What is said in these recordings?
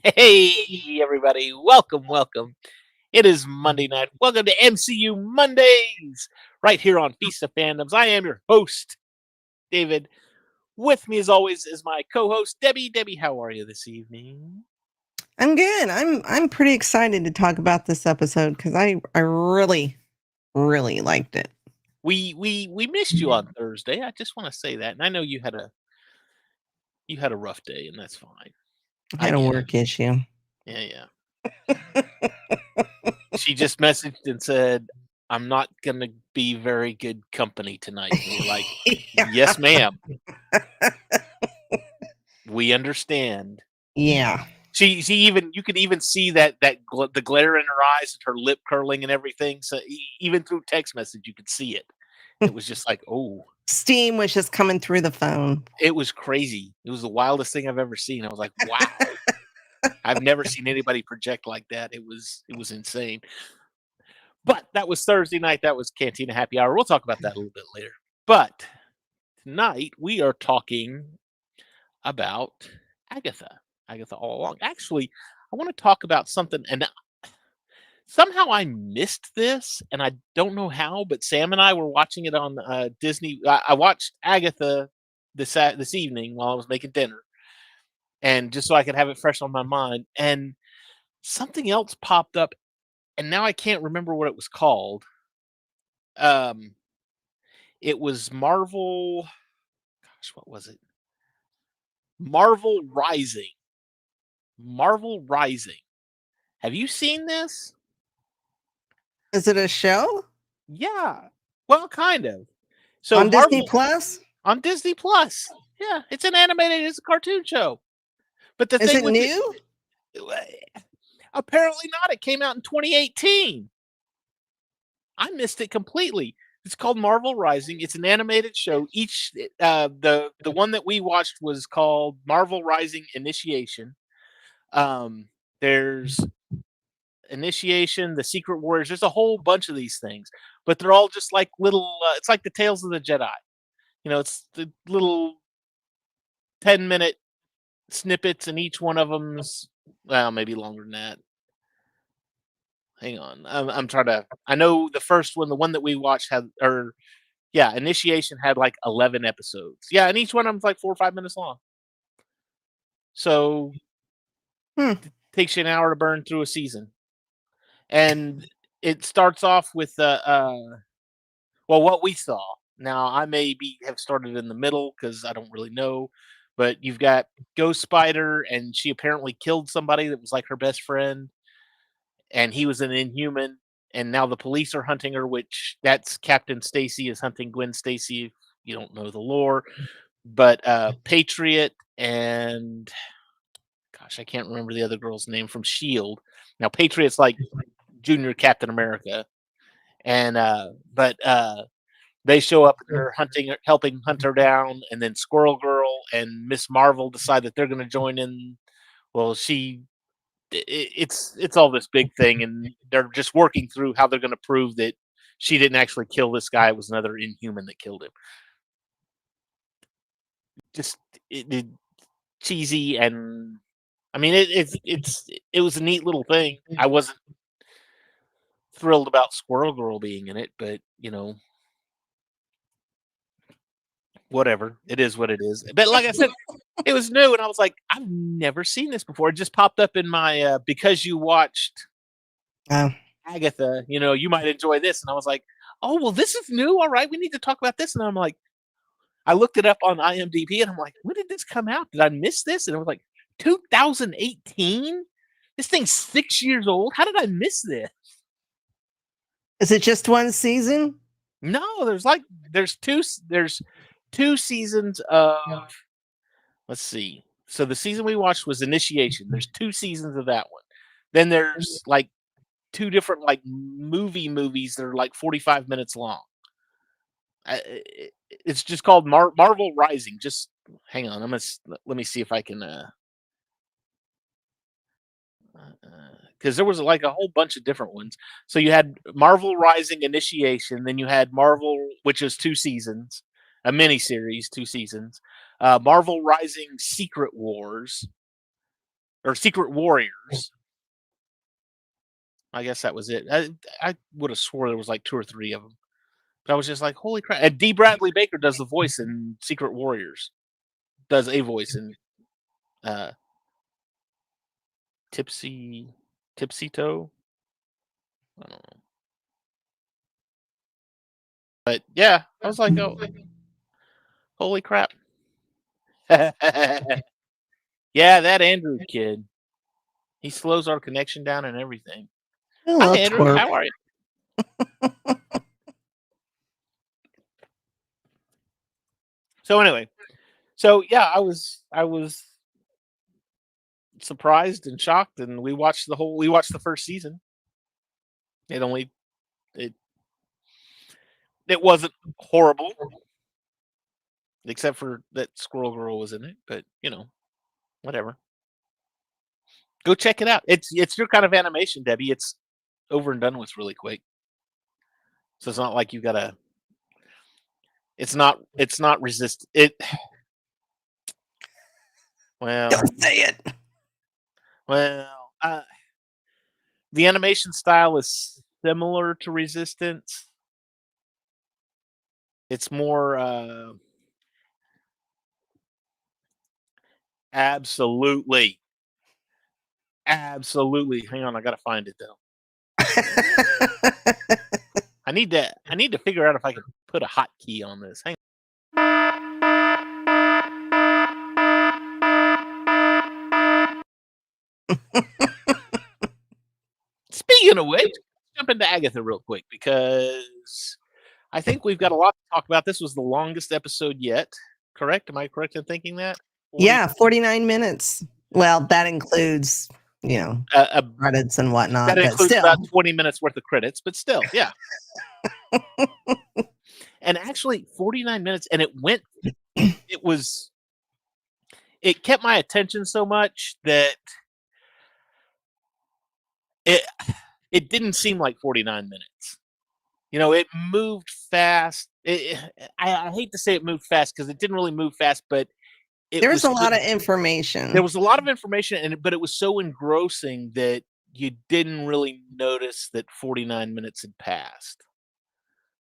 Hey, everybody. Welcome. It is Monday night. Welcome to MCU Mondays, right here on Feast of Fandoms. I am your host, David. With me, as always, is my co host, Debbie. Debbie, how are you this evening? I'm good. I'm pretty excited to talk about this episode because I really liked it. We missed you on Thursday. I just want to say that. And I know you had a rough day, and that's fine. I I had a get it. work issue. Yeah. She just messaged and said, I'm not going to be very good company tonight. And we're like, Yeah. yes, ma'am. We understand. Yeah. She even you could even see the glare in her eyes and her lip curling and everything. So even through text message, you could see it. It was just like, oh, Steam was just coming through the phone. it was crazy. It was the wildest thing I've ever seen. I was like, wow, I've never seen anybody project like that. It was insane. But that was Thursday night. That was Cantina Happy Hour. We'll talk about that a little bit later. But tonight we are talking about Agatha. Agatha all along. Actually, I want to talk about something, and somehow I missed this, and I don't know how. But Sam and I were watching it on Disney. I watched Agatha this evening while I was making dinner, and just so I could have it fresh on my mind. And something else popped up, and now I can't remember what it was called. Um, it was Marvel. Gosh, what was it? Marvel Rising. Marvel Rising. Have you seen this? Is it a show Yeah. Well, kind of. So on Disney Marvel Plus? on Disney Plus. Yeah, it's an animated, it's a cartoon show. But the Is thing it with it, new? apparently not. It came out in 2018. I missed it completely. It's called Marvel Rising. It's an animated show. Each the one that we watched was called Marvel Rising Initiation. There's Initiation, the Secret Warriors. There's a whole bunch of these things, but they're all just like little. It's like the Tales of the Jedi. It's the little 10-minute snippets, and each one of them's well, maybe longer than that. Hang on, I'm trying to. I know the first one, the one that we watched had, or yeah, Initiation had like 11 episodes. Yeah, and each one of them's like 4 or 5 minutes long. So Hmm. it takes you an hour to burn through a season, and it starts off with well, what we saw. Now, I may be have started in the middle because I don't really know, but you've got Ghost Spider, and she apparently killed somebody that was like her best friend, and he was an Inhuman, and now the police are hunting her. Which that's Captain Stacy is hunting Gwen Stacy. If you don't know the lore, but Patriot and gosh, I can't remember the other girl's name from Shield. Now, Patriot's like Junior Captain America, and but they show up and they're helping hunt her down, and then Squirrel Girl and Miss Marvel decide that they're going to join in. Well, it's all this big thing, and they're just working through how they're going to prove that she didn't actually kill this guy. It was another Inhuman that killed him. Just it cheesy, and I mean it was a neat little thing. I wasn't thrilled about Squirrel Girl being in it, but whatever. It is what it is. But like I said, it was new, and I was like, I've never seen this before. It just popped up in my because you watched Oh, Agatha, you might enjoy this. And I was like, oh, well, this is new. All right, we need to talk about this. And I'm like, I looked it up on IMDb, and I'm like, when did this come out? Did I miss this? And it was like 2018. This thing's 6 years old. How did I miss this? is it just one season? No, there's two seasons of. Let's see. So the season we watched was Initiation. There's two seasons of that one. Then there's like two different like movies that are like 45 minutes long. It's just called Marvel Rising. Just hang on. Let me see if I can because there was like a whole bunch of different ones. So you had Marvel Rising Initiation, then you had Marvel, which is two seasons, a mini series, two seasons. Marvel Rising Secret Wars, or Secret Warriors. I guess that was it. I would have swore there was like 2 or 3 of them. But I was just like, holy crap! And D. Bradley Baker does the voice in Secret Warriors. Does a voice in uh, Tipsy Toe. I don't know. But yeah, I was like, oh, holy crap! Yeah, that Andrew kid. He slows our connection down and everything. Hello, Hi, Andrew. twerp. How are you? So anyway, yeah, I was surprised and shocked, and we watched the first season. It only it it wasn't horrible, except for that Squirrel Girl was in it. But whatever. Go check it out. It's your kind of animation, Debbie. It's over and done with really quick. So it's not like you gotta. It's not resist it. Well, Don't say it. well, the animation style is similar to Resistance. It's more absolutely. Absolutely. Hang on, I gotta find it though. I need to figure out if I can put a hotkey on this. Hang Speaking of which, jump into Agatha real quick because I think we've got a lot to talk about. This was the longest episode yet. Correct? Am I correct in thinking that? 40, Yeah, 49 minutes. Well, that includes, credits and whatnot, that but includes still. about 20 minutes worth of credits, but still, yeah. And actually 49 minutes, and it kept my attention so much that it didn't seem like 49 minutes. It moved fast. I hate to say it moved fast because it didn't really move fast, but There was a lot of information. There was a lot of information, but it was so engrossing that you didn't really notice that 49 minutes had passed.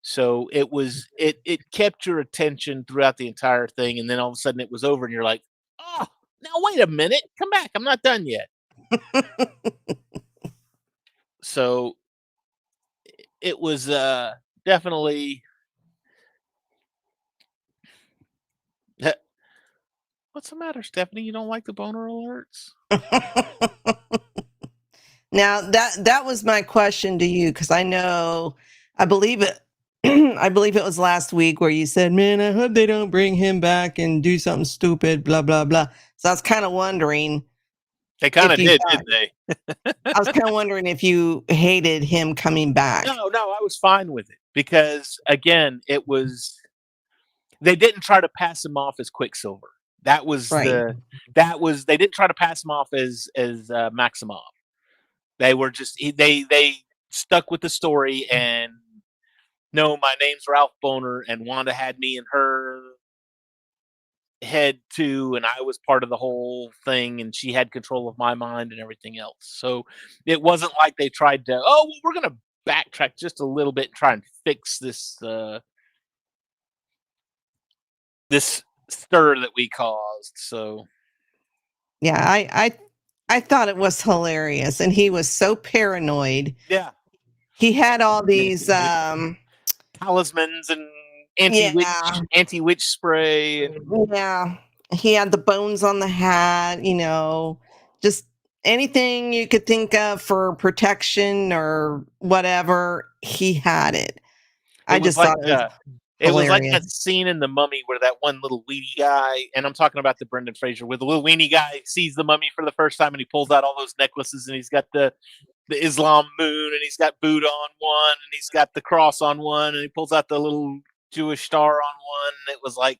So it kept your attention throughout the entire thing, and then all of a sudden it was over, and you're like, oh, now wait a minute, come back, I'm not done yet. So it was definitely. What's the matter, Stephanie? You don't like the boner alerts? Now that was my question to you, because I believe it. I believe it was last week where you said, "Man, I hope they don't bring him back and do something stupid." Blah blah blah. So I was kind of wondering. They kind of did, didn't they? I was kind of wondering if you hated him coming back. No, I was fine with it because again, they didn't try to pass him off as Quicksilver. That was Right. they didn't try to pass him off as Maximoff. They were just they stuck with the story and no, my name's Ralph Boner and Wanda had me in her head too, and I was part of the whole thing, and she had control of my mind and everything else. So it wasn't like they tried to, oh, well, we're gonna backtrack just a little bit and try and fix this this stir that we caused. So yeah, I thought it was hilarious, and he was so paranoid. yeah, He had all these talismans and yeah, anti-witch spray. yeah. He had the bones on the hat, just anything you could think of for protection or whatever. He had it. I just thought it was it was like hilarious. that scene in The Mummy where that one little weenie guy, and I'm talking about the Brendan Fraser, where the little weenie guy sees the mummy for the first time and he pulls out all those necklaces and he's got the Islam moon and he's got Buddha on one and he's got the cross on one and he pulls out the little Jewish star on one. And it was like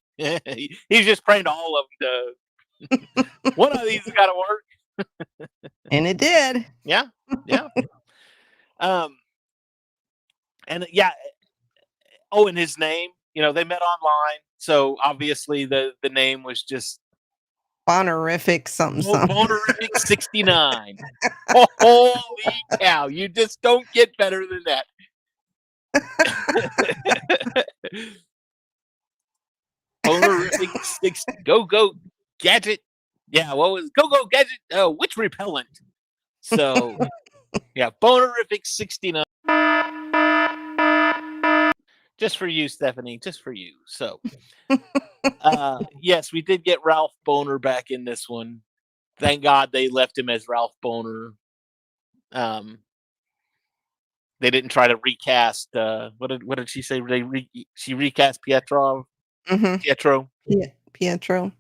he's just praying to all of them to one of these has got to work. And it did. Yeah. And yeah. Oh, and his name, they met online. So obviously the name was just Bonerific something. Bonerific 69. Holy cow! You just don't get better than that. Bonerific 60. Go gadget. Yeah, what was go gadget? Witch repellent. So yeah, Bonerific 69. Just for you, Stephanie. Just for you. So yes, we did get Ralph Boner back in this one. Thank God they left him as Ralph Boner. They didn't try to recast. What did she say? She recast Pietro. Mm-hmm. Pietro. Yeah, Pietro.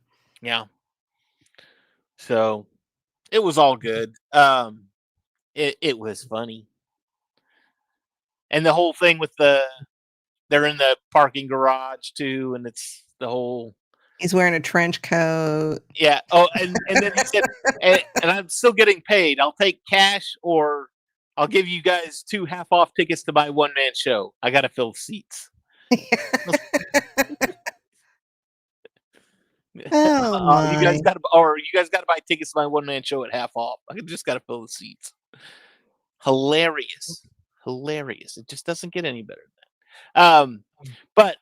Yeah. So it was all good. It was funny, and the whole thing with they're in the parking garage too, and it's the whole. He's wearing a trench coat. Yeah. Oh, and then he said, and I'm still getting paid. I'll take cash, or I'll give you guys 2 half-off tickets to my one-man show. I got to fill seats. Oh you guys got to buy tickets to my one-man show at half off. I just got to fill the seats. Hilarious. It just doesn't get any better than that. But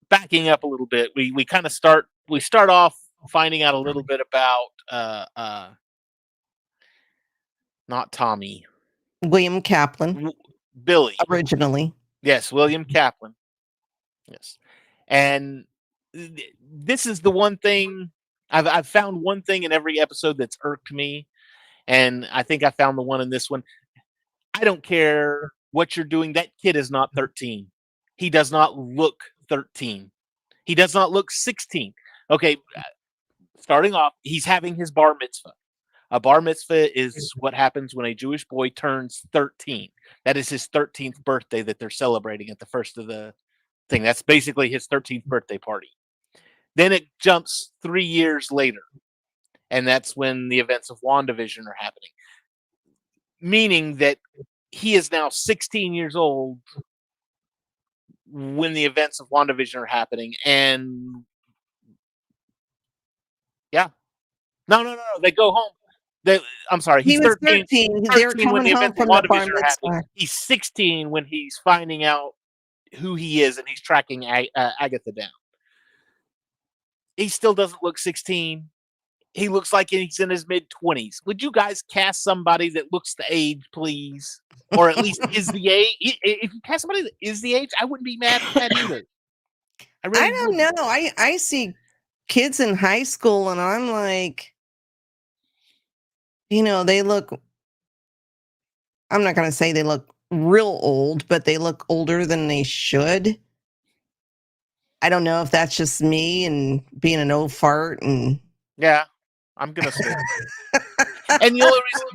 backing up a little bit, we kind of start off finding out a little bit about not Tommy. William Kaplan. Billy. Originally. Yes, William Kaplan. Yes. And this is the one thing I've found one thing in every episode that's irked me, and I think I found the one in this one. I don't care what you're doing. That kid is not 13. He does not look 13. He does not look 16. Okay, starting off, he's having his bar mitzvah. A bar mitzvah is what happens when a Jewish boy turns 13. That is his 13th birthday that they're celebrating at the first of the thing. That's basically his 13th birthday party. Then it jumps 3 years later, and that's when the events of WandaVision are happening. Meaning that he is now 16 years old when the events of WandaVision are happening, and yeah. No. They go home. I'm sorry. He's 13. They were coming when the home events from of the bar WandaVision are happening. mitzvah. He's 16 when he's finding out who he is, and he's tracking Agatha down. He still doesn't look 16. He looks like he's in his mid-20s. Would you guys cast somebody that looks the age, please? Or at least is the age? If you cast somebody that is the age, I wouldn't be mad at that either. I don't know. I see kids in high school, and I'm like, they look, I'm not going to say they look real old, but they look older than they should. I don't know if that's just me and being an old fart. And yeah, I'm gonna say. And the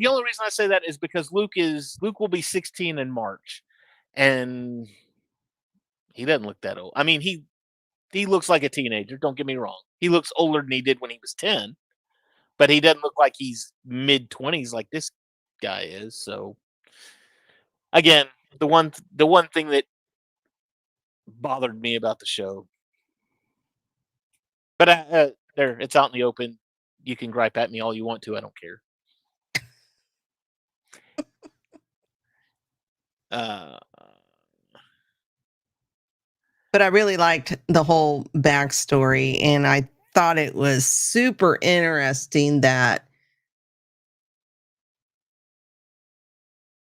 only reason I say that is because Luke will be 16 in March, and he doesn't look that old. I mean, he looks like a teenager. Don't get me wrong. He looks older than he did when he was 10, but he doesn't look like he's mid-20s like this guy is. So again, the one thing that bothered me about the show. But there, it's out in the open. You can gripe at me all you want to. I don't care. But I really liked the whole backstory, and I thought it was super interesting that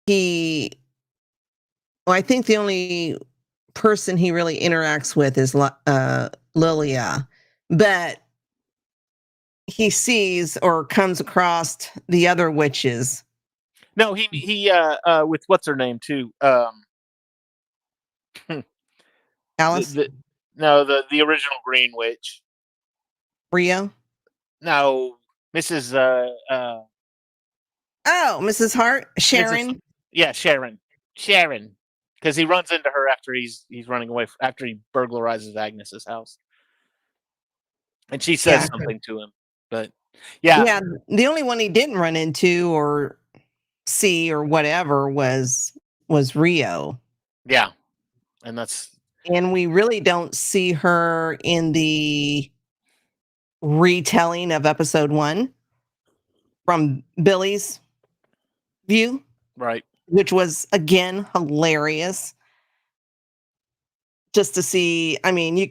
I think the only person he really interacts with is Lilia, but he sees or comes across the other witches. No, he with what's her name too? Alice? The original Green Witch. Rio? No, Mrs. Mrs. Hart? Sharon? Sharon. Because he runs into her after he's running away after he burglarizes Agnes's house, and she says something to him. But yeah, the only one he didn't run into or see or whatever was Rio. Yeah, and we really don't see her in the retelling of episode 1 from Billy's view, Right. which was again hilarious. Just to see, I mean, we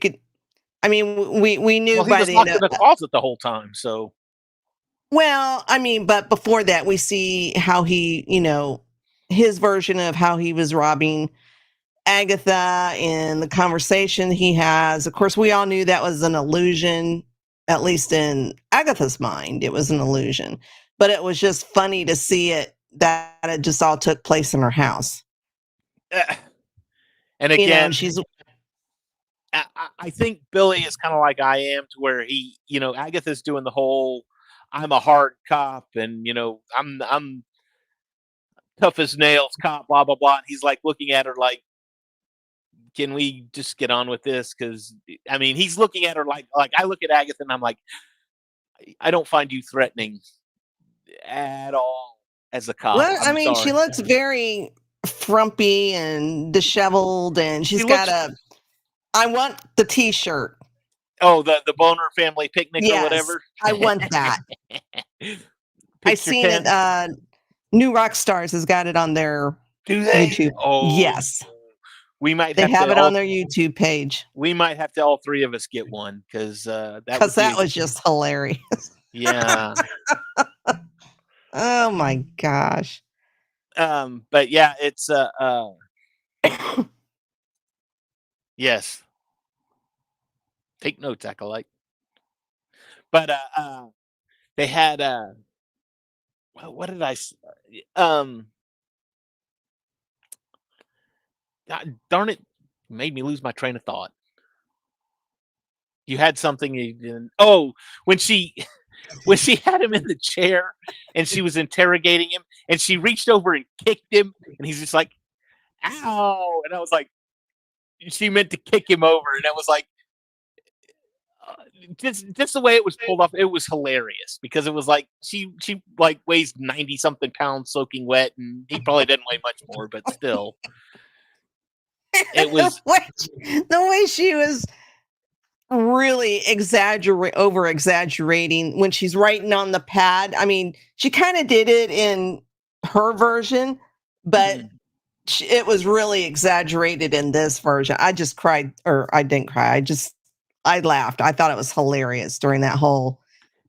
knew Well, he by was the locked end in the closet the whole time, so. well, I mean, but before that, we see how he, his version of how he was robbing Agatha and the conversation he has. Of course, we all knew that was an illusion, at least in Agatha's mind, it was an illusion. But it was just funny to see that it just all took place in her house. And again, she's. I think Billy is kind of like I am, to where he, Agatha's doing the whole, I'm a hard cop, and I'm tough as nails cop, blah blah blah. And he's like looking at her like, can we just get on with this? Because I mean, he's looking at her like I look at Agatha and I'm like, I don't find you threatening at all as a cop. Well, I I'm mean, sorry. she looks very frumpy and disheveled, and she's got I want the T-shirt. Oh, the Boner Family Picnic or Yes, whatever. I want that. I seen it. New Rock Stars has got it on their Do they? YouTube. Oh, yes. We might they have it on their YouTube page. We might have to all three of us get one, because that was just hilarious. Yeah. Oh my gosh. But yeah, it's yes. Take notes, Acolyte. But they had what did I God darn it, made me lose my train of thought. You had something you didn't. Oh, when she had him in the chair and she was interrogating him and she reached over and kicked him and he's just like, ow. And I was like, she meant to kick him over. And I was like, just the way it was pulled off, it was hilarious, because it was like she like weighs 90 something pounds soaking wet, and he probably didn't weigh much more, but still. It was the way she was really over exaggerating when she's writing on the pad. I mean, she kind of did it in her version, but it was really exaggerated in this version. I just cried, or I didn't cry. I laughed. I thought it was hilarious during that whole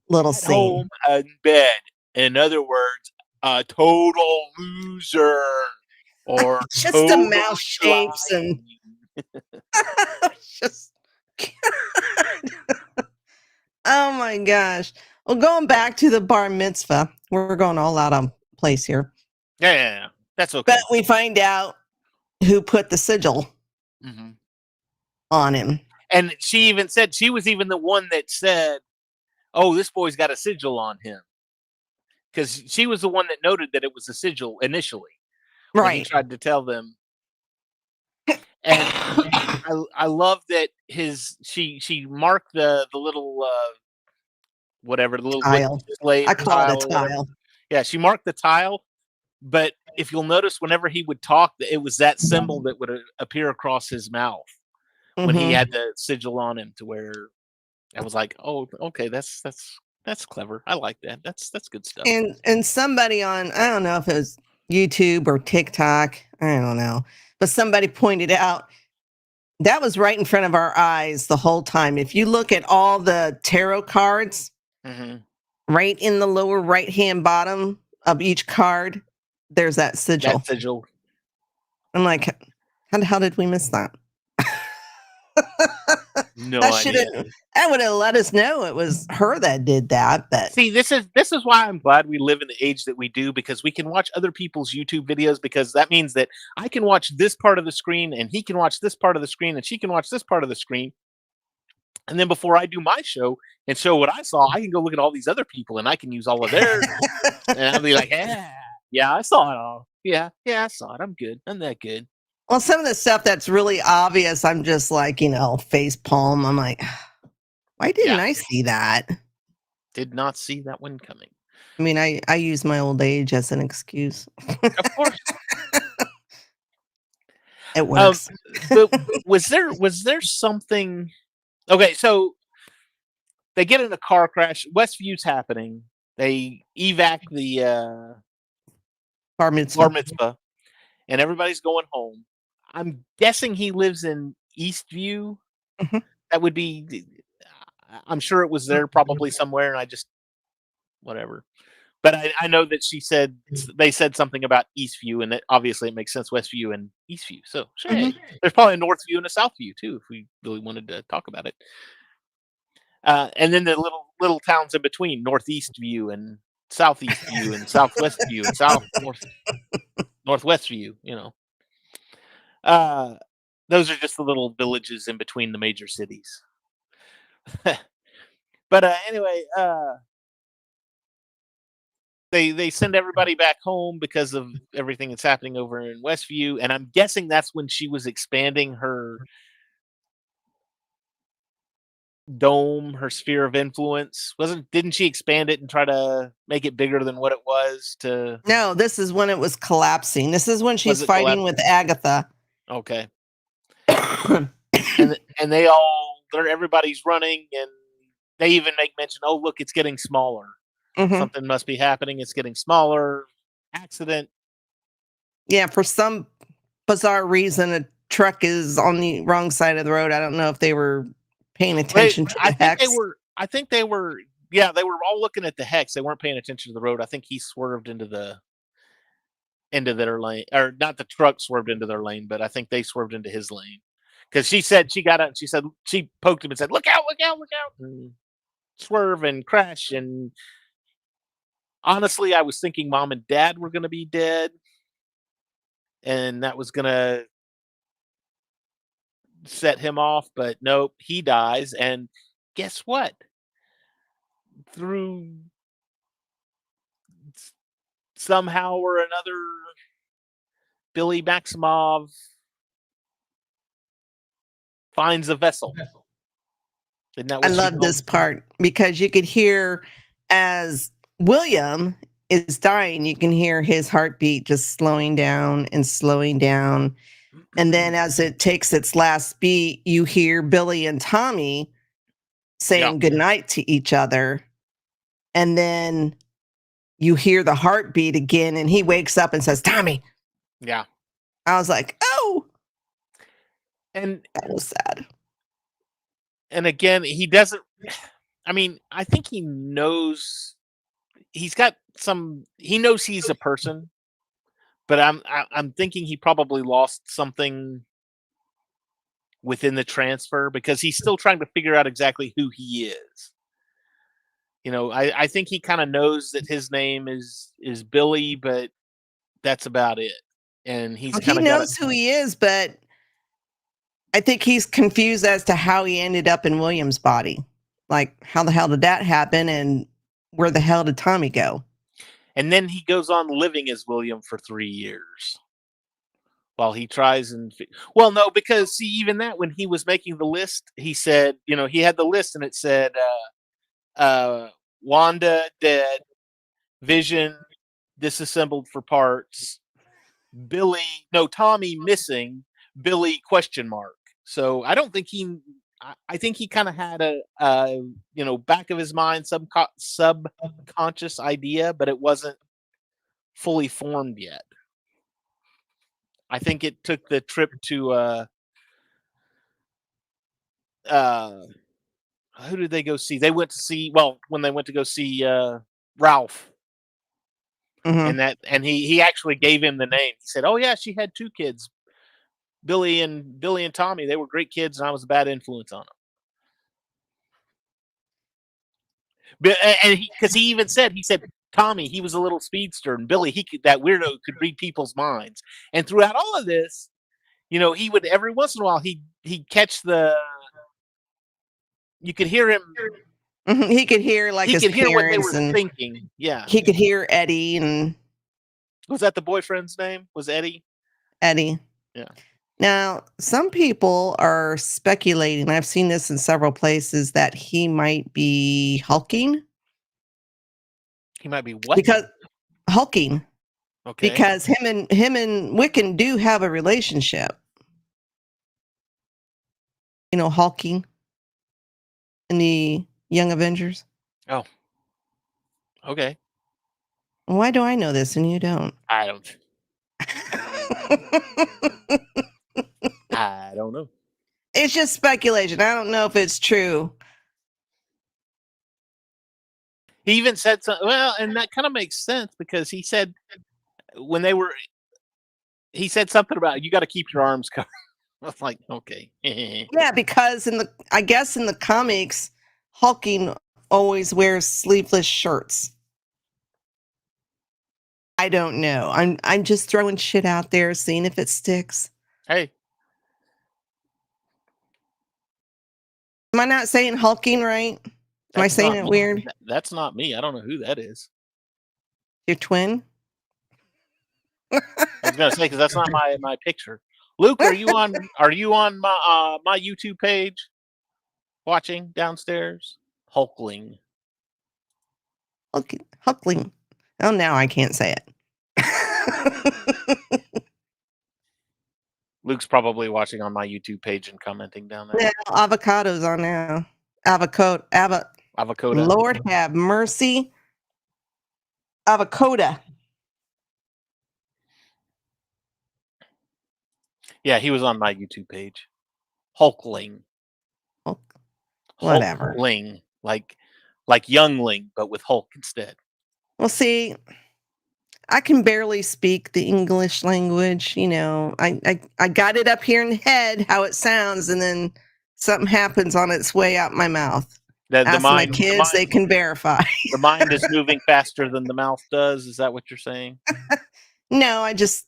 little scene. Home and bed. In other words, a total loser, or just the mouth shapes and just. Oh my gosh. Well, going back to the bar mitzvah, we're going all out of place here. Yeah. That's okay. But we find out who put the sigil on him. And she even said, she was even the one that said, oh, this boy's got a sigil on him. Because she was the one that noted that it was a sigil initially. Right. When he tried to tell them. And I love that she marked the little whatever, the little tile. I call it a tile. Yeah, she marked the tile, but if you'll notice, whenever he would talk, it was that symbol that would appear across his mouth when he had the sigil on him, to where I was like, oh, okay, that's clever. I like that. That's good stuff. And somebody on, I don't know if it was YouTube or TikTok, I don't know, but somebody pointed out that was right in front of our eyes the whole time. If you look at all the tarot cards, right in the lower right-hand bottom of each card, there's that sigil. I'm like, how the hell did we miss that? No idea. That would have let us know it was her that did that. But see, this is why I'm glad we live in the age that we do, because we can watch other people's YouTube videos, because that means that I can watch this part of the screen and he can watch this part of the screen and she can watch this part of the screen. And then before I do my show and show what I saw, I can go look at all these other people and I can use all of theirs. And I'll be like, yeah, I saw it all. Yeah, I saw it. I'm good. I'm that good. Well, some of the stuff that's really obvious, I'm just like, face palm. I'm like, why didn't I see that? Did not see that one coming. I mean, I use my old age as an excuse. Of course. It works. But was there something? Okay, so they get in a car crash. Westview's happening. They evac the Bar mitzvah. bar mitzvah, and everybody's going home. I'm guessing he lives in Eastview. Mhm. That would be. I'm sure it was there probably somewhere, and I just whatever. But I know that they said something about Eastview, and that obviously it makes sense, Westview and Eastview. So hey, there's probably a Northview and a Southview too, if we really wanted to talk about it. And then the little towns in between, Northeast View and Southeast View and Southwest View and Northwest View. Those are just the little villages in between the major cities. But anyway, they send everybody back home because of everything that's happening over in Westview, and I'm guessing that's when she was expanding her dome, her sphere of influence. Didn't she expand it and try to make it bigger than what it was? No, this is when it was collapsing. This is when she's fighting with Agatha. Okay. and everybody's running, and they even make mention, oh look, it's getting smaller. Something must be happening. It's getting smaller. Accident. Yeah, for some bizarre reason, a truck is on the wrong side of the road. I don't know if they were paying attention to the hex. I think they were. Yeah, they were all looking at the hex. They weren't paying attention to the road. I think he swerved into their lane, or not. The truck swerved into their lane, but I think they swerved into his lane. Because she said she got out. And she poked him and said, "Look out! Look out! Look out!" And swerve and crash. And honestly, I was thinking Mom and Dad were going to be dead, and that was going to set him off. But nope, he dies. And guess what? Through somehow or another, Billy Maximoff finds a vessel. I love this part because you could hear as William is dying, you can hear his heartbeat just slowing down and slowing down. And then as it takes its last beat, you hear Billy and Tommy saying goodnight to each other. And then you hear the heartbeat again, and he wakes up and says, "Tommy." Yeah. I was like, oh. And that was sad. And again, he doesn't. I mean, I think he knows. He knows he's a person, but I'm thinking he probably lost something within the transfer because he's still trying to figure out exactly who he is. I think he kind of knows that his name is Billy, but that's about it. And he knows who he is, but I think he's confused as to how he ended up in William's body. Like, how the hell did that happen? And where the hell did Tommy go? And then he goes on living as William for 3 years. While he tries well, no, because see, even that, when he was making the list, he said, he had the list and it said, Wanda dead, Vision disassembled for parts, Tommy missing, Billy ? So I don't think I think he kind of had a back of his mind subconscious idea, but it wasn't fully formed yet. I think it took the trip to who did they go see? They went to see when they went to go see Ralph. And he actually gave him the name. He said, "Oh yeah, she had 2 kids, Billy and Tommy. They were great kids, and I was a bad influence on them." But because he even said, Tommy, he was a little speedster, and Billy, that weirdo could read people's minds. And throughout all of this, he would every once in a while he'd catch you could hear him. He could hear his hear what they parents were thinking. Yeah, he could hear Eddie. And was that the boyfriend's name? Was Eddie? Eddie. Yeah. Now, some people are speculating, I've seen this in several places, that he might be hulking. He might be what? Because hulking. Okay. Because him and Wiccan do have a relationship. Hulking in the Young Avengers. Oh, okay. Why do I know this and you don't? I don't. I don't know. It's just speculation. I don't know if it's true. He even said something. Well, and that kind of makes sense because he said when they were, he said something about you got to keep your arms covered. I was like, okay. Yeah, because I guess in the comics, Hulking always wears sleeveless shirts. I don't know. I'm just throwing shit out there, seeing if it sticks. Hey, Am I not saying hulking right? Am I that's saying not it me. weird? That's not me. I don't know who that is. Your twin? I was gonna say because that's not my picture. Luke, are you on my YouTube page? Watching downstairs, Hulkling. Huckling. Oh, now I can't say it. Luke's probably watching on my YouTube page and commenting down there. Now, avocado's on now. Avocado. Avocado. Lord have mercy. Avocado. Yeah, he was on my YouTube page. Hulkling. Whatever. Hulkling. Like youngling, but with Hulk instead. Well, see, I can barely speak the English language. You know, I got it up here in the head how it sounds, and then something happens on its way out my mouth. Ask my kids; they can verify. The mind is moving faster than the mouth does. Is that what you're saying? No, it's just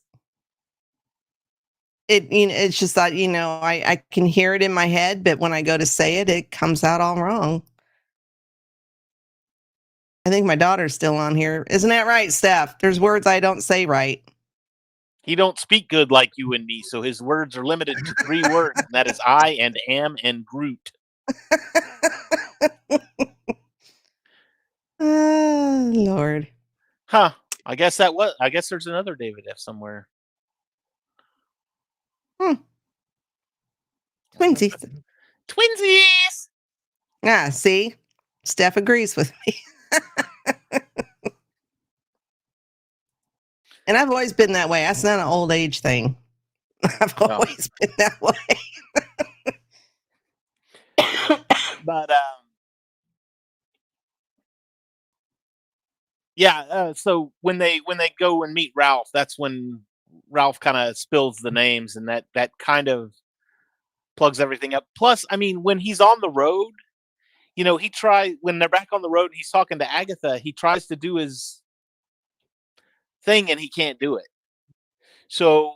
that, I can hear it in my head, but when I go to say it, it comes out all wrong. I think my daughter's still on here. Isn't that right, Steph? There's words I don't say right. He don't speak good like you and me, so his words are limited to 3 words, and that is I and am and Groot. Oh, Lord. Huh. I guess there's another David F somewhere. Twinsies. Twinsies! Ah, see? Steph agrees with me. And I've always been that way. That's not an old age thing. I've always been that way. But yeah, so when they go and meet Ralph, that's when Ralph kind of spills the names, and that kind of plugs everything up. Plus, I mean, when he's on the road, when they're back on the road, he's talking to Agatha. He tries to do his thing, and he can't do it. So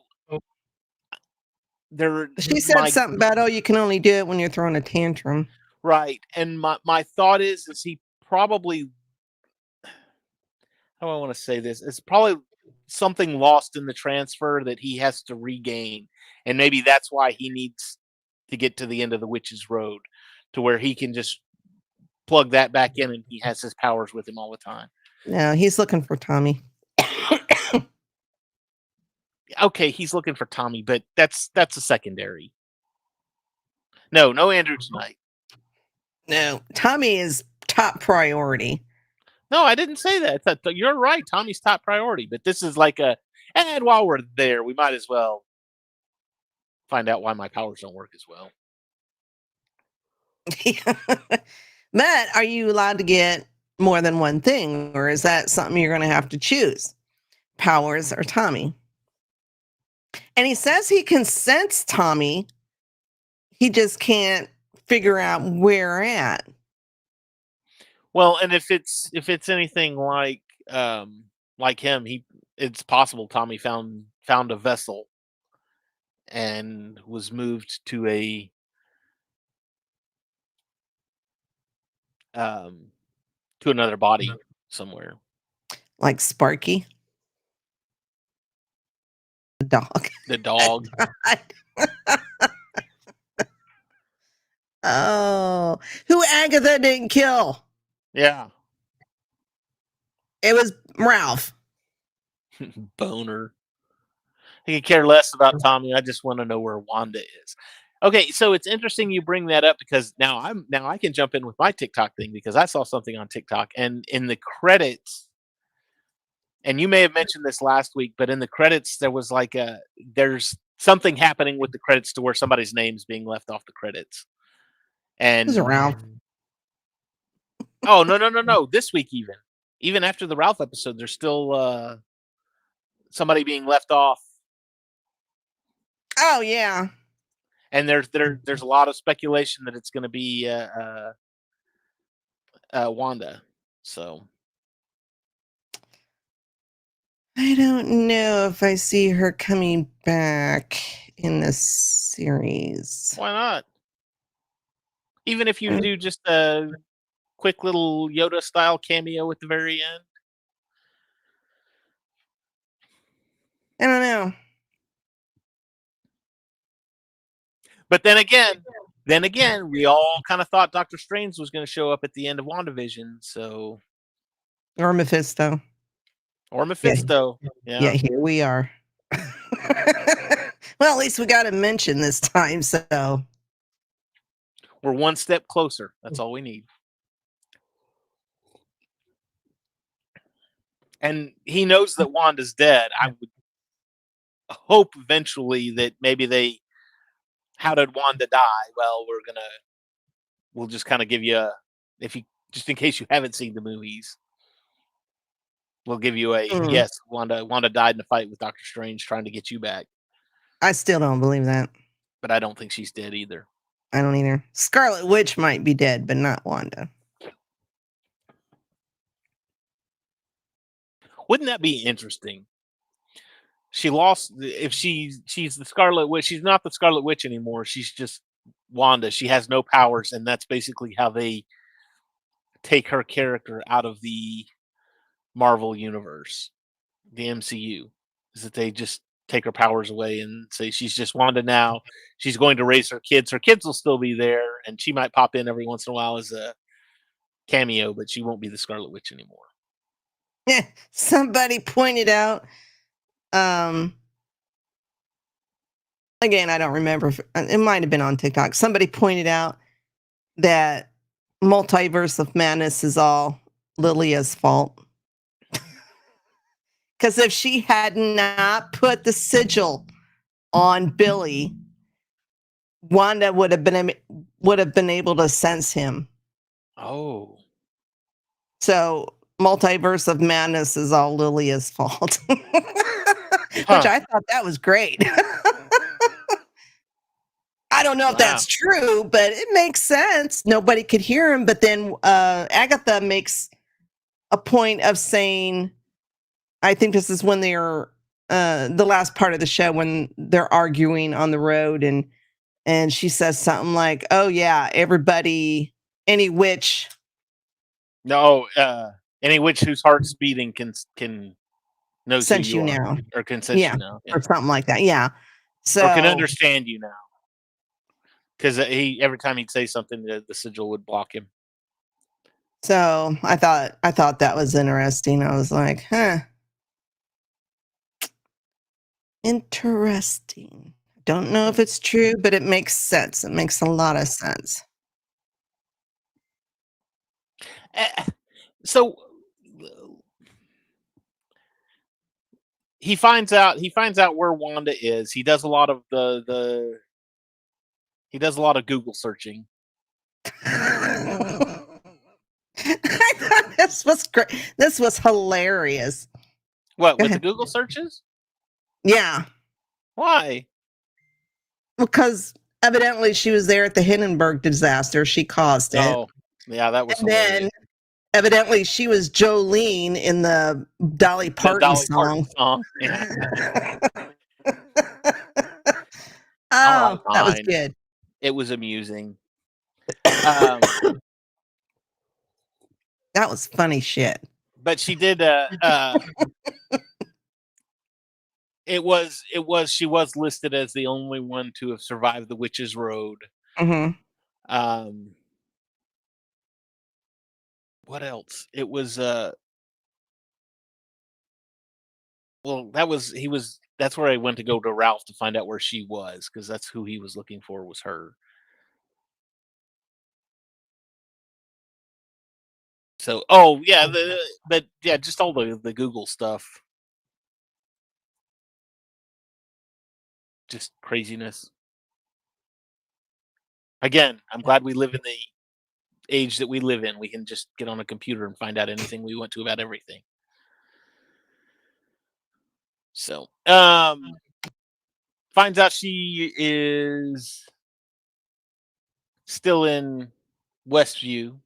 she said something about, you can only do it when you're throwing a tantrum. Right. And my thought is he probably, how do I want to say this? It's probably something lost in the transfer that he has to regain. And maybe that's why he needs to get to the end of the Witch's Road, to where he can just plug that back in and he has his powers with him all the time. No, he's looking for Tommy. Okay, he's looking for Tommy, but that's a secondary. No Andrew tonight. No, Tommy is top priority. No, I didn't say that. You're right. Tommy's top priority, but this is like and while we're there, we might as well find out why my powers don't work as well. But are you allowed to get more than one thing, or is that something you're going to have to choose? Powers or Tommy? And he says he can sense Tommy. He just can't figure out where at. Well, and if it's anything like him, it's possible Tommy found a vessel and was moved to a to another body somewhere. Like Sparky. The dog. The dog. Oh, who Agatha didn't kill? Yeah. It was Ralph. Boner. I could care less about Tommy. I just want to know where Wanda is. Okay, so it's interesting you bring that up because now I can jump in with my TikTok thing because I saw something on TikTok and in the credits, and you may have mentioned this last week, but in the credits there was like there's something happening with the credits to where somebody's name's being left off the credits. Who's And around? oh no, this week even after the Ralph episode, there's still somebody being left off, Oh yeah. and there's a lot of speculation that it's going to be Wanda. So I don't know if I see her coming back in this series. why not? Even if you do just a quick little Yoda style cameo at the very end. I don't know. But then again, we all kind of thought Doctor Strange was going to show up at the end of WandaVision, so Or Mephisto. or Mephisto. Yeah, here we are. Well, at least we got to mention this time, so We're one step closer. That's all we need. And he knows that Wanda's dead. I would hope eventually that maybe how did Wanda die? Well, we'll just kind of give you if you just in case you haven't seen the movies, we'll give you a yes. Wanda died in a fight with Doctor Strange trying to get you back. I still don't believe that. But I don't think she's dead either. I don't either. Scarlet Witch might be dead, but not Wanda. Wouldn't that be interesting? She lost if she's the Scarlet Witch. She's not the Scarlet Witch anymore. She's just Wanda. She has no powers, and that's basically how they take her character out of the Marvel universe, the MCU. Is that they just take her powers away and say she's just Wanda now. She's going to raise her kids. Her kids will still be there, and she might pop in every once in a while as a cameo, but she won't be the Scarlet Witch anymore. Yeah, somebody pointed out. Again, I don't remember. It might have been on TikTok. Somebody pointed out that Multiverse of Madness is all Lilia's fault. Because if she had not put the sigil on Billy, Wanda would have been able to sense him. Oh. So Multiverse of Madness is all Lilia's fault. Which I thought that was great. I don't know if that's true, but it makes sense. Nobody could hear him. But then Agatha makes a point of saying, I think this is when they're the last part of the show when they're arguing on the road, and she says something like, "Oh yeah, everybody, any witch." No, any witch whose heart's beating can know sense you now, or can sense you now, or something like that. Yeah, so or can understand you now. Because every time he'd say something, the sigil would block him. So I thought that was interesting. I was like, huh. Interesting. Don't know if it's true, but it makes sense. It makes a lot of sense. So he finds out where Wanda is. He does a lot of he does a lot of Google searching. I thought this was great. This was hilarious. What, with the Google searches? Yeah. Why? Because evidently she was there at the Hindenburg disaster. She caused it. Oh, yeah, that was hilarious. Then evidently she was Jolene in the Dolly Parton song. Yeah. Oh, that was good. It was amusing. That was funny shit. But she did she was listed as the only one to have survived the Witch's Road. Mm-hmm. What else? It was well, he was that's where I went to go to Ralph to find out where she was, because that's who he was looking for, was her. So, oh yeah, but yeah, just all the Google stuff, just craziness. Again, I'm glad we live in the age that we live in. We can just get on a computer and find out anything we want to about everything. So, finds out she is still in Westview,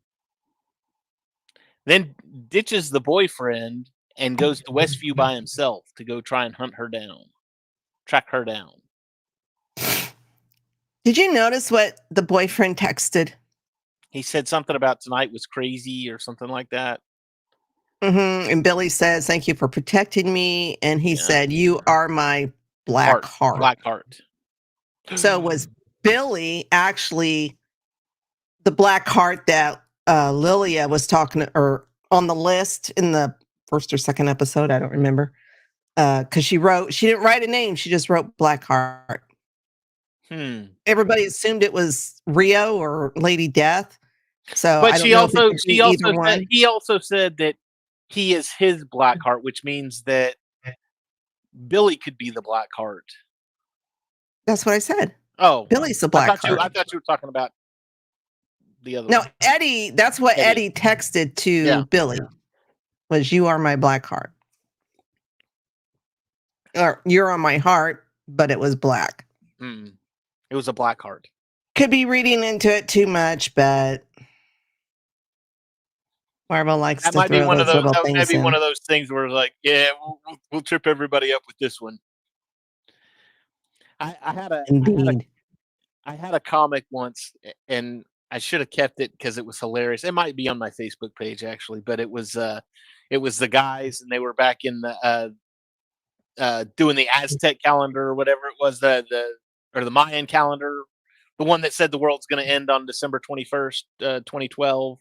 then ditches the boyfriend and goes to Westview by himself to go try and hunt her down, track her down. Did you notice what the boyfriend texted? He said something about tonight was crazy or something like that. And Billy says, "Thank you for protecting me." And he said, "You are my black heart." Black heart. So was Billy actually the black heart that Lilia was talking or on the list in the first or second episode? I don't remember. Because she didn't write a name, she just wrote black heart. Everybody assumed it was Rio or Lady Death. So but I don't know if it could be either one. He also said that he is his black heart, which means that Billy could be the black heart. That's what I said. Oh, Billy's the black heart. I thought you were talking about the other No, one. Eddie, that's what Eddie texted to Billy. Was "You are my black heart." Or "You're on my heart," but it was black. It was a black heart. Could be reading into it too much, but Marvel likes to throw those little things in. That might be one of those things where it's like, yeah, we'll trip everybody up with this one. I had a comic once, and I should have kept it because it was hilarious. It might be on my Facebook page actually, but it was the guys, and they were back in the doing the Aztec calendar or whatever it was, the Mayan calendar, the one that said the world's going to end on December 21st, 2012.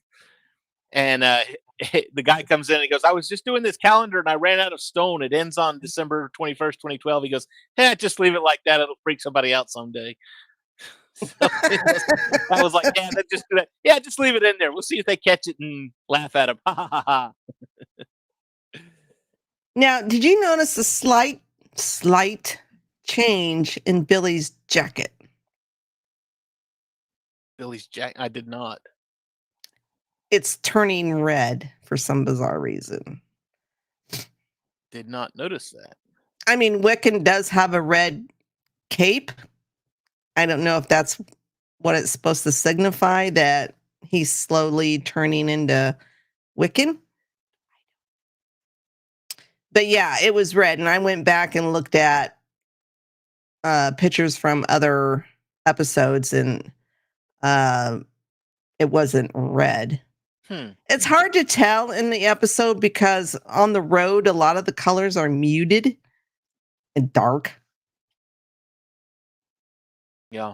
And the guy comes in and he goes, "I was just doing this calendar and I ran out of stone. It ends on December 21st, 2012. He goes, "Hey, just leave it like that. It'll freak somebody out someday." So I was like, "Yeah, just do that. Yeah, just leave it in there. We'll see if they catch it and laugh at him." Now, did you notice a slight change in Billy's jacket? Billy's jacket? I did not. It's turning red for some bizarre reason. Did not notice that. I mean, Wiccan does have a red cape. I don't know if that's what it's supposed to signify, that he's slowly turning into Wiccan. But yeah, it was red. And I went back and looked at pictures from other episodes, and it wasn't red. It's hard to tell in the episode because on the road, a lot of the colors are muted and dark. Yeah.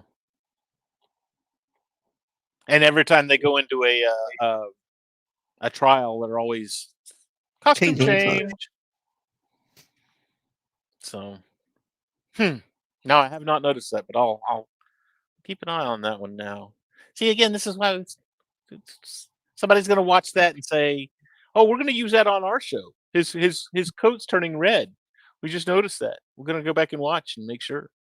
And every time they go into a trial, they're always costume change. So, no, I have not noticed that, but I'll keep an eye on that one now. See, again, this is why somebody's going to watch that and say, "Oh, we're going to use that on our show. His coat's turning red. We just noticed that. We're going to go back and watch and make sure."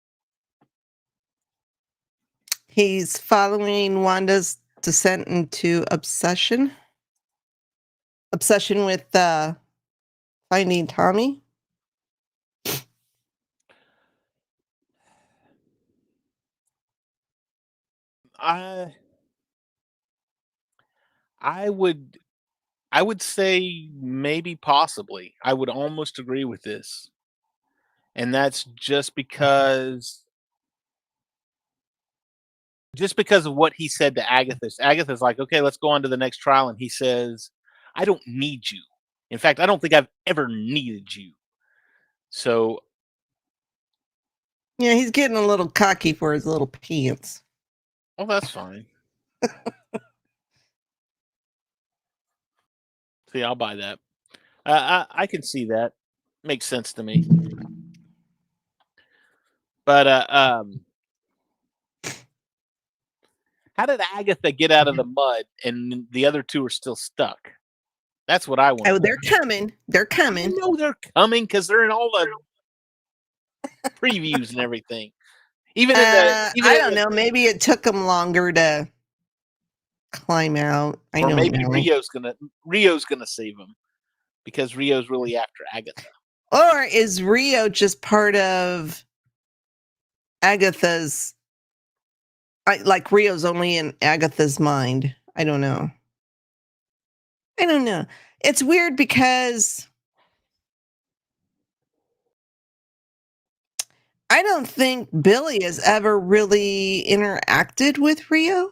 He's following Wanda's descent into obsession with finding Tommy. I would say maybe possibly. I would almost agree with this. And that's just because of what he said to Agatha. Agatha's like, "Okay, let's go on to the next trial." And he says, "I don't need you. In fact, I don't think I've ever needed you." So, yeah, he's getting a little cocky for his little pants. Well, that's fine. See, I'll buy that. I can see that. Makes sense to me. But how did Agatha get out of the mud and the other two are still stuck? That's what I want. Oh, they're coming. They're I coming. know they're coming because they're in all the previews and everything. Even in the I don't know. Maybe it took them longer to climb out. I or don't maybe know. Rio's gonna save them because Rio's really after Agatha. Or is Rio just part of Agatha's? Like Rio's only in Agatha's mind. I don't know. I don't know. It's weird because I don't think Billy has ever really interacted with Rio.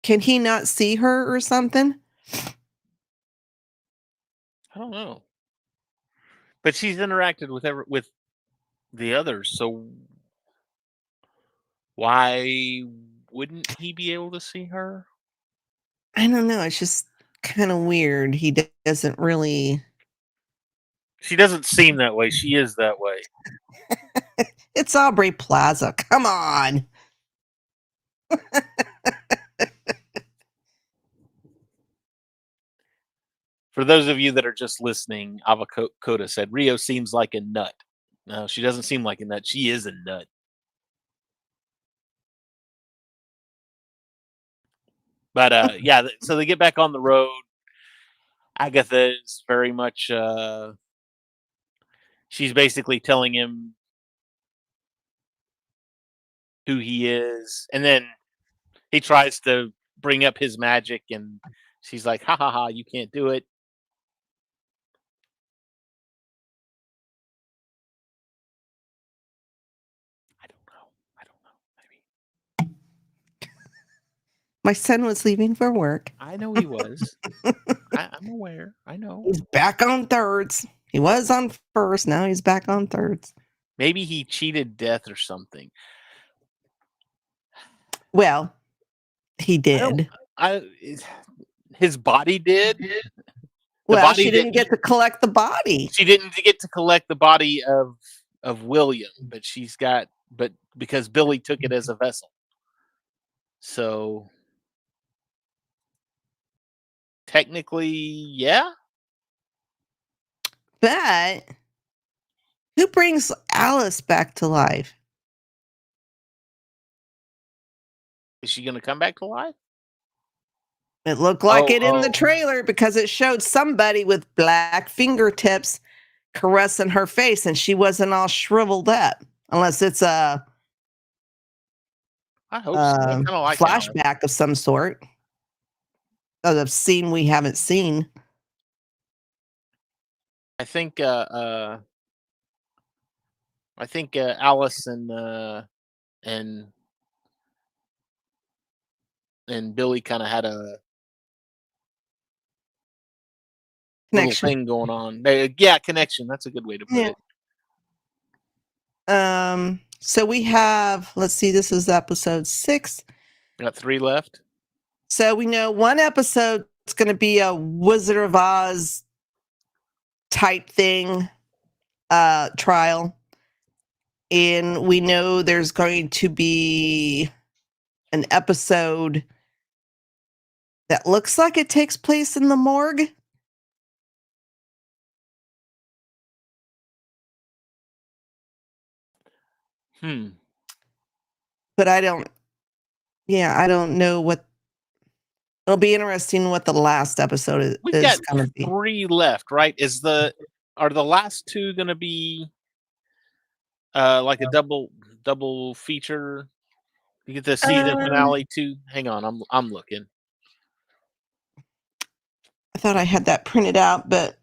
Can he not see her or something? I don't know, but she's interacted with the others, so why wouldn't he be able to see her? I don't know. It's just kind of weird. He doesn't really. She doesn't seem that way. She is that way. It's Aubrey Plaza. Come on. For those of you that are just listening, Avocota said Rio seems like a nut. No, she doesn't seem like a nut. She is a nut. But yeah, so they get back on the road. Agatha is very much she's basically telling him who he is, and then he tries to bring up his magic, and she's like, "Ha ha ha! You can't do it." I don't know. I don't know. Maybe My son was leaving for work. I know he was. I'm aware. I know. He's back on thirds. He was on first. Now he's back on thirds. Maybe he cheated death or something. Well, he did. His body did. Well, she didn't get to collect the body. She didn't get to collect the body of William, but but because Billy took it as a vessel. So technically, yeah. But who brings Alice back to life? Is she going to come back to life? It looked like it in the trailer because it showed somebody with black fingertips caressing her face, and she wasn't all shriveled up. Unless it's a I hope so. Like flashback of some sort of a scene we haven't seen. I think Alice and Billy kind of had a Connection. little thing going on. Yeah, connection. That's a good way to put it. So we have, let's see, this is episode 6. Got 3 left. So we know one episode is going to be a Wizard of Oz type thing, trial. And we know there's going to be an episode that looks like it takes place in the morgue. But I don't know what. It'll be interesting what the last episode is. We've got 3 left, right? Are the last 2 going to be like a double feature? You get the season finale too. Hang on, I'm looking. I thought I had that printed out, but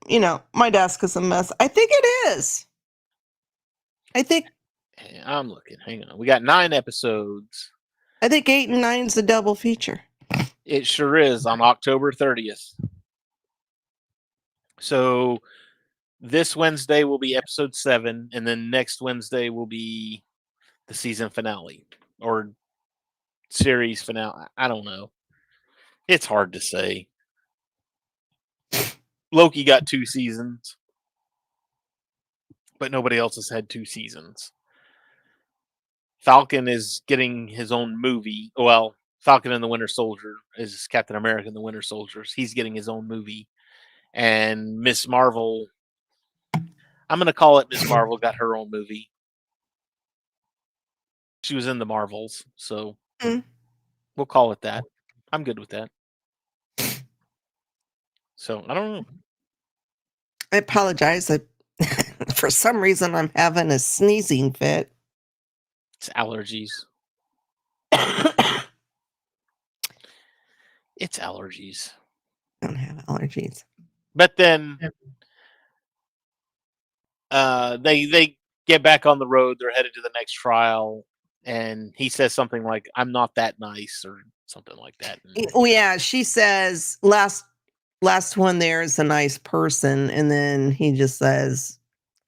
my desk is a mess. I think it is. I'm looking. Hang on. We got 9 episodes. I think 8 and 9 is a double feature. It sure is on October 30th. So this Wednesday will be episode 7, and then next Wednesday will be the season finale or series finale. I don't know. It's hard to say. Loki got 2 seasons. but nobody else has had 2 seasons. Falcon is getting his own movie. Well, Falcon and the Winter Soldier is Captain America and the Winter Soldiers. He's getting his own movie. And Miss Marvel, I'm going to call it Miss Marvel, got her own movie. She was in the Marvels, so we'll call it that. I'm good with that. So, I don't know. I apologize. For some reason, I'm having a sneezing fit. It's allergies. It's allergies. I don't have allergies. But then they get back on the road. They're headed to the next trial, and he says something like, "I'm not that nice," or something like that. Oh yeah, she says last one there is a nice person, and then he just says,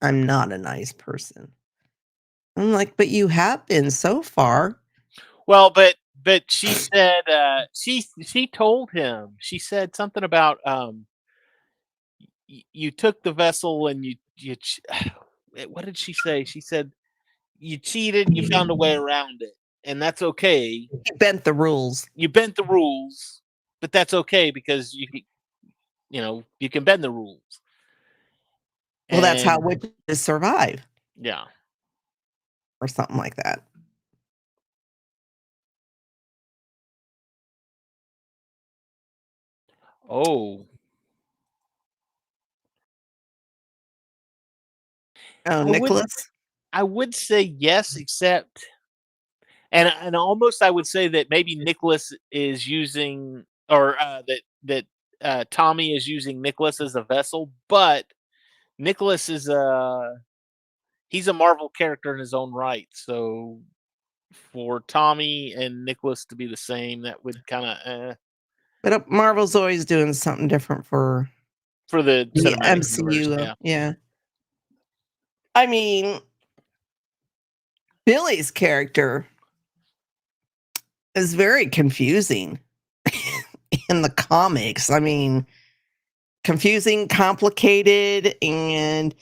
"I'm not a nice person." I'm like, but you have been so far. Well, but she said she told him, she said something about you took the vessel and you what did she say? She said you cheated, you found a way around it, and that's okay. You bent the rules. You bent the rules, but that's okay because you can bend the rules. Well, that's how witches survive. Yeah. Or something like that. Oh. Oh, Nicholas? I would say yes, except and almost I would say that maybe Nicholas is using or that Tommy is using Nicholas as a vessel, but Nicholas is he's a Marvel character in his own right. So for Tommy and Nicholas to be the same, that would kind of But Marvel's always doing something different for the cinematic MCU. universe, Yeah. I mean, Billy's character is very confusing in the comics. I mean, confusing, complicated, and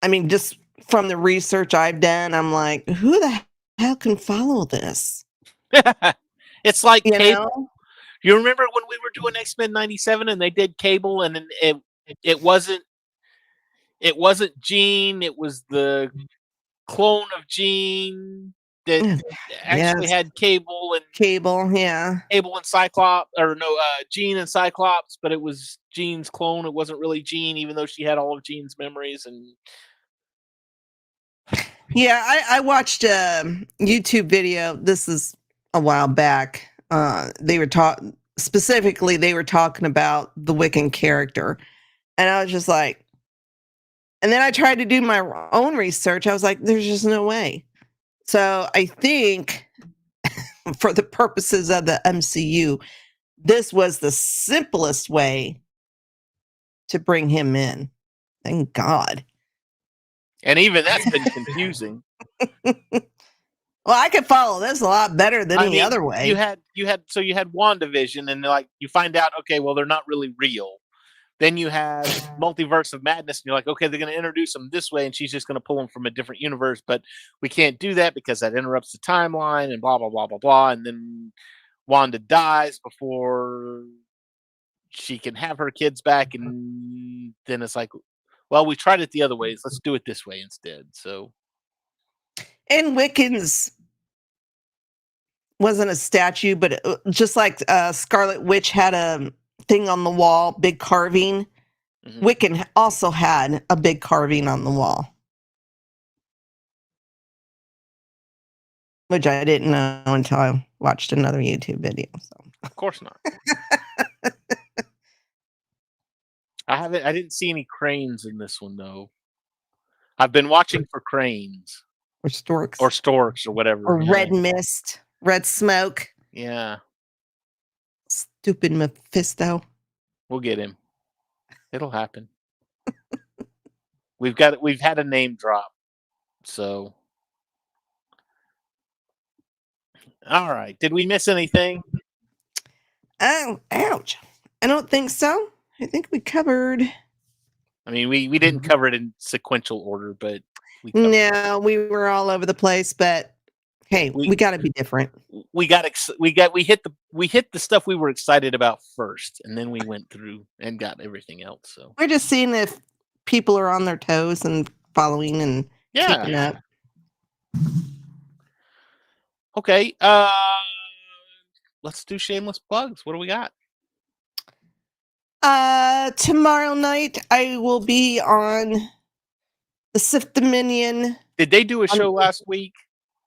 I mean, just from the research I've done, I'm like, who the hell can follow this? It's like You Cable. know? You remember when we were doing X-Men 97 and they did Cable and then it wasn't Jean, it was the clone of Jean that actually had Cable and yeah. Cable and Cyclops, or no, Jean and Cyclops, but it was Jean's clone. It wasn't really Jean, even though she had all of Jean's memories. And yeah, I watched a YouTube video. This is a while back. They were specifically they were talking about the Wiccan character, and I was just like, and then I tried to do my own research. I was like, there's just no way. So I think for the purposes of the MCU, this was the simplest way to bring him in. Thank God. And even that's been confusing. Well, I could follow this a lot better than any other way. You had WandaVision, and like you find out, okay, well, they're not really real. Then you have Multiverse of Madness, and you're like, okay, they're going to introduce them this way, and she's just going to pull them from a different universe, but we can't do that because that interrupts the timeline, and blah blah blah blah blah. And then Wanda dies before she can have her kids back, and then it's like, well, we tried it the other ways. Let's do it this way instead. So, and Wiccans wasn't a statue, but just like Scarlet Witch had a thing on the wall, big carving. Mm-hmm. Wiccan also had a big carving on the wall, which I didn't know until I watched another YouTube video. So, of course not. I didn't see any cranes in this one though. I've been watching for cranes or storks or whatever, or red mist, red smoke. Yeah. Stupid Mephisto. We'll get him. It'll happen. We've had a name drop. So, all right. Did we miss anything? Oh, ouch. I don't think so. I think we covered I mean, we didn't cover it in sequential order, but we No, we were all over the place, but hey, we got to be different. we hit the stuff we were excited about first, and then we went through and got everything else. So we're just seeing if people are on their toes and following and keeping up. Okay, let's do shameless plugs. What do we got? Tomorrow night I will be on the Sith Dominion. Did they do a show last week?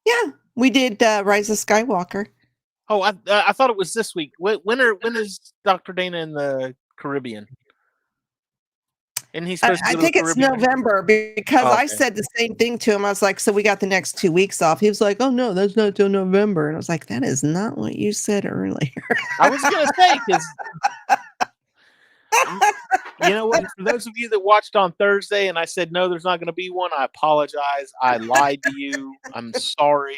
Yeah, we did Rise of Skywalker. Oh, I thought it was this week. When is Dr. Dana in the Caribbean? And he's supposed to I think it's November because I said the same thing to him. I was like, so we got the next 2 weeks off. He was like, oh no, that's not till November. And I was like, that is not what you said earlier. I was going to say, because you know what? For those of you that watched on Thursday and I said, no, there's not going to be one, I apologize. I lied to you. I'm sorry.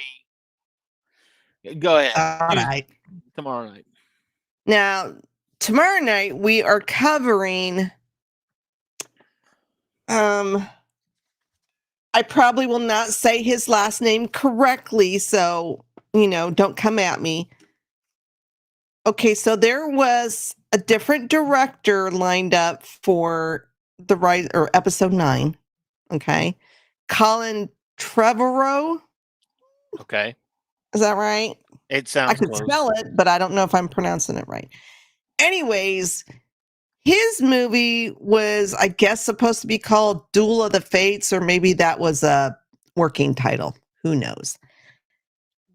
Go ahead. All right. Tomorrow night. Now, tomorrow night we are covering I probably will not say his last name correctly, so don't come at me. Okay, so there was a different director lined up for the Rise or episode 9. Okay. Colin Trevorrow. Okay. Is that right? It sounds I could spell it, but I don't know if I'm pronouncing it right. Anyways, his movie was, I guess, supposed to be called Duel of the Fates, or maybe that was a working title. Who knows?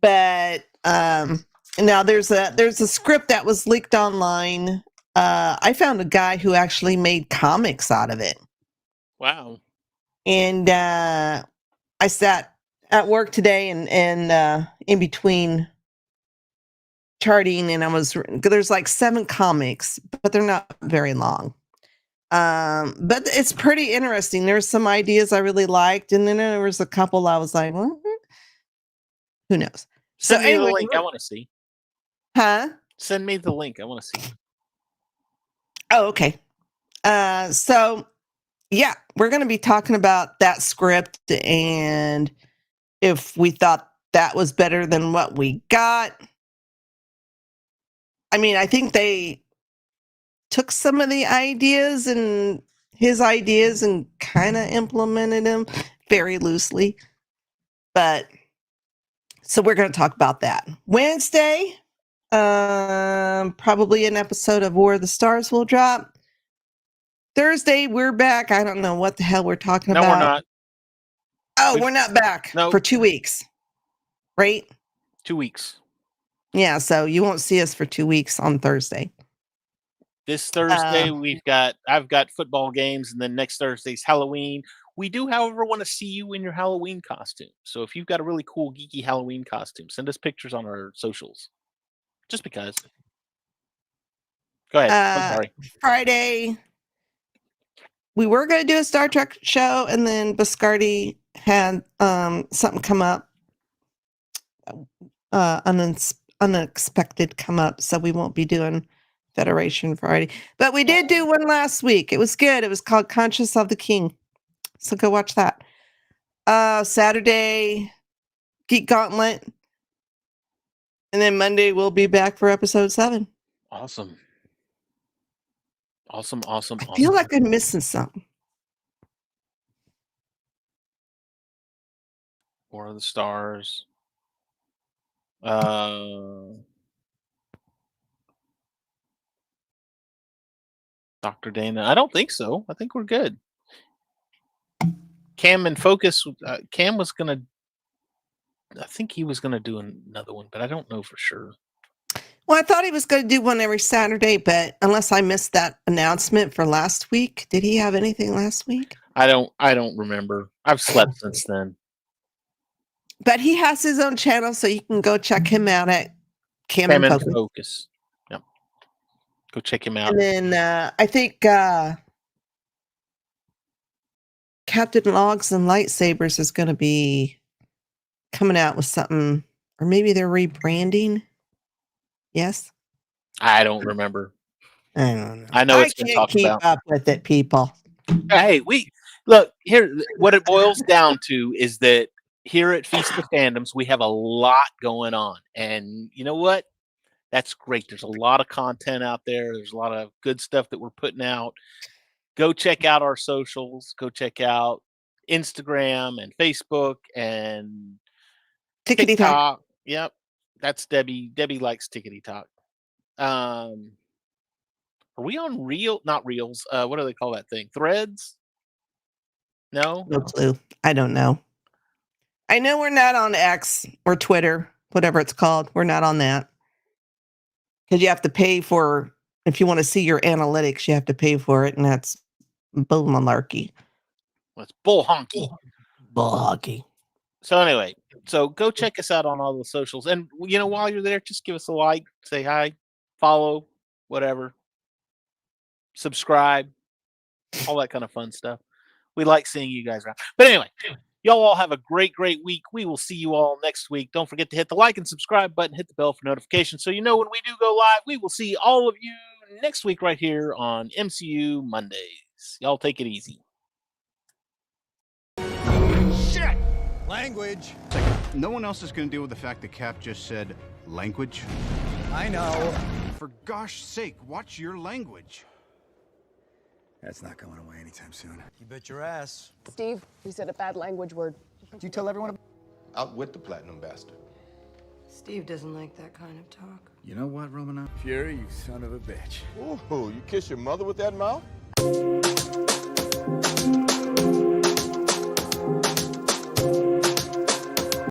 But now there's a script that was leaked online. I found a guy who actually made comics out of it. Wow. And I sat at work today and in between charting, and there's like 7 comics, but they're not very long. But it's pretty interesting. There's some ideas I really liked, and then there was a couple I was like, well, who knows? Send me the link. I want to see. Huh? Send me the link. I want to see. Oh, okay. So yeah, we're going to be talking about that script and if we thought that was better than what we got. I mean, I think they took some of the ideas and his ideas and kind of implemented them very loosely. But so we're going to talk about that. Wednesday, probably an episode of War of the Stars will drop. Thursday, we're back. I don't know what the hell we're talking about. No, we're not. Oh, we're not back for 2 weeks, right? 2 weeks. Yeah, so you won't see us for 2 weeks on Thursday. This Thursday, I've got football games, and then next Thursday's Halloween. We do, however, want to see you in your Halloween costume. So if you've got a really cool, geeky Halloween costume, send us pictures on our socials. Just because. Go ahead. I'm sorry. Friday, we were going to do a Star Trek show, and then Biscardi had something come up, unexpected come up, so we won't be doing Federation Friday. But we did do one last week. It was good. It was called Conscious of the King. So go watch that. Saturday, Geek Gauntlet. And then Monday, we'll be back for episode 7. Awesome. I feel like I'm missing something. War of the Stars. Dr. Dana. I don't think so. I think we're good. Cam and Focus. Cam was going to, I think he was going to do another one, but I don't know for sure. Well, I thought he was going to do one every Saturday, but unless I missed that announcement for last week, did he have anything last week? I don't remember. I've slept since then. But he has his own channel, so you can go check him out at Cam and Focus. Yep. Go check him out. And then I think Captain Logs and Lightsabers is going to be coming out with something, or maybe they're rebranding. Yes? I don't remember. I don't know. I know it's been talked about. I can't keep up with it, people. Hey, we look here. What it boils down to is that here at Feast of Fandoms, we have a lot going on, and you know what? That's great. There's a lot of content out there. There's a lot of good stuff that we're putting out. Go check out our socials. Go check out Instagram and Facebook and Tickety talk. TikTok. Yep, that's Debbie. Debbie likes Tickety Talk. Are we on Reel? Not Reels. What do they call that thing? Threads? No. No clue. I don't know. I know we're not on X or Twitter, whatever it's called. We're not on that. Because you have to pay for, if you want to see your analytics, you have to pay for it. And that's bull malarkey. Well, it's bull honky. Bull hockey. So anyway, so go check us out on all the socials. And, you know, while you're there, just give us a like, say hi, follow, whatever. Subscribe, all that kind of fun stuff. We like seeing you guys around. But anyway, y'all all have a great, great week. We will see you all next week. Don't forget to hit the like and subscribe button, hit the bell for notifications so you know when we do go live. We will see all of you next week right here on MCU Mondays. Y'all take it easy. Shit! Language. No one else is going to deal with the fact that Cap just said language. I know. For gosh sake, watch your language. That's not going away anytime soon. You bet your ass. Steve, you said a bad language word. Did you tell everyone? Outwit the platinum bastard. Steve doesn't like that kind of talk. You know what, Romanoff? Fury, you son of a bitch. Ooh, you kiss your mother with that mouth?